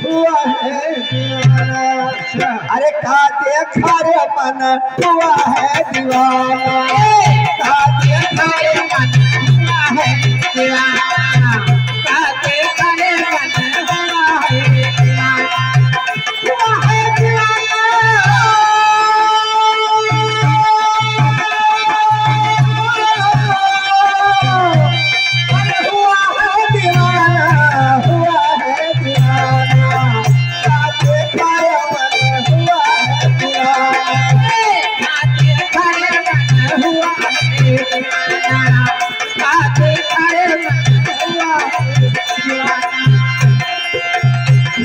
हुआ है दीवाना। अरे का देखा रे मन हुआ है दीवाना। का देखा रे मन हुआ है दीवाना। का देखा रे मन हुआ है दीवाना। हुआ है दीवाना। अरे हुआ है दीवाना। हुआ है दीवाना। का देखा रे मन हुआ है दीवाना। का देखा रे मन हुआ है दीवाना। का देखा रे मन हुआ है दीवाना।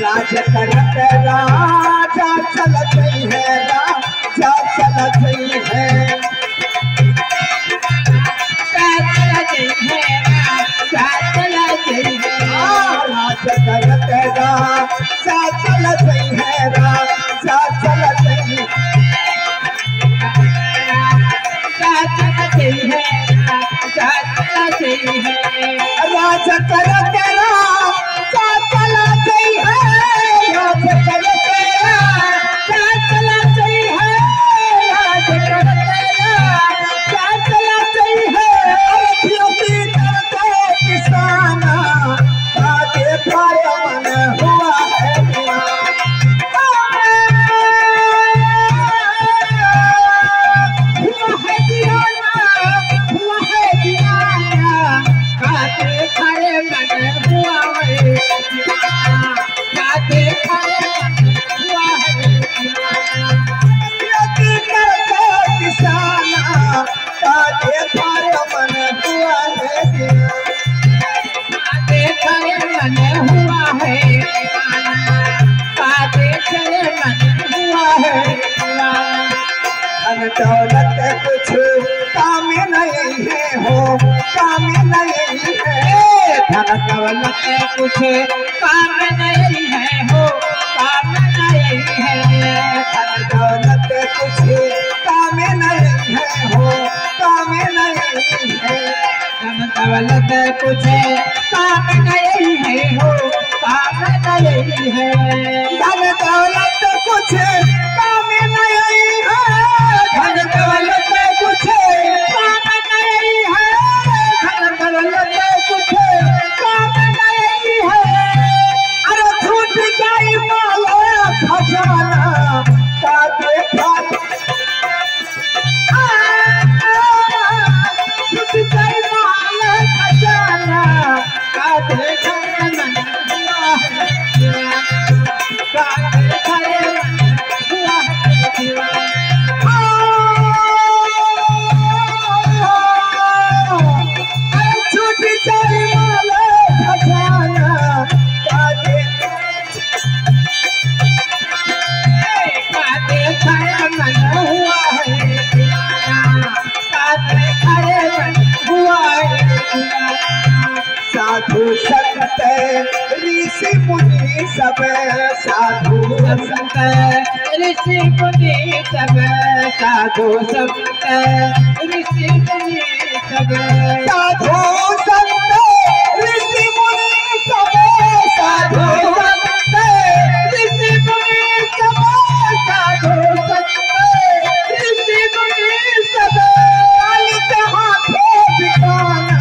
राज करत राजा चलत है। राजा चलत है। राज करत राजा चलत है। राजा चलत है। राज करत राजा चलत है। राज करत राजा चलत है। राज करत राजा चलत है। अरथियों की तरफ किसाना। का देखा रे मन हुआ है दीवाना। हुआ है दीवाना। हुआ है दीवाना। का देखा रे मन हुआ है दीवाना। का देखा रे मन हुआ है दीवाना। अरथियों की तरफ किसाना। का देखा रे मन हुआ है दीवाना। का देखा रे मन हुआ है दीवाना। का देखा रे मन हुआ है दीवाना। धन दौलत कुछ काम नहीं है हो। काम नहीं है। धन दौलत कुछ काम नहीं है हो। काम नहीं है। धन दौलत कुछ काम नहीं है हो। काम नहीं है। धन दौलत कुछ काम नहीं है हो। काम नहीं है। धन दौलत कुछ काम नहीं है। धन दौलत कुछ काम नहीं है। धन दौलत कुछ काम नहीं है। अरे छूट जाई माला खजाना। का देखा छूट जाई माला खजाना। का देखा रे मन हुआ है दीवाना। का देखा रे मन हुआ है दीवाना। अरे छूट जाई माला खजाना। का देखा रे मन हुआ है दीवाना। का देखा रे मन हुआ है दीवाना। साधु संत ऋषि मुनि सब। साधु संत ऋषि मुनि सब। साधु संत ऋषि मुनि सब। साधु संत ऋषि मुनि सब। साधु संत ऋषि मुनि सब। साधु संत ऋषि मुनि सब। कालिक हाथों बिकाना।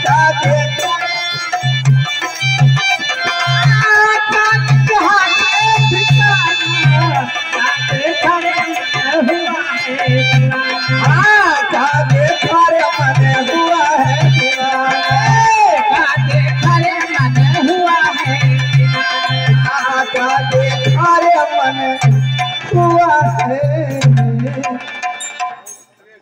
का देखा कालिक हाथों बिकाना। का देखा रे मन हुआ है दीवाना। का देखा रे मन हुआ है दीवाना। का देखा रे मन हुआ है दीवाना। का देखा रे मन हुआ है।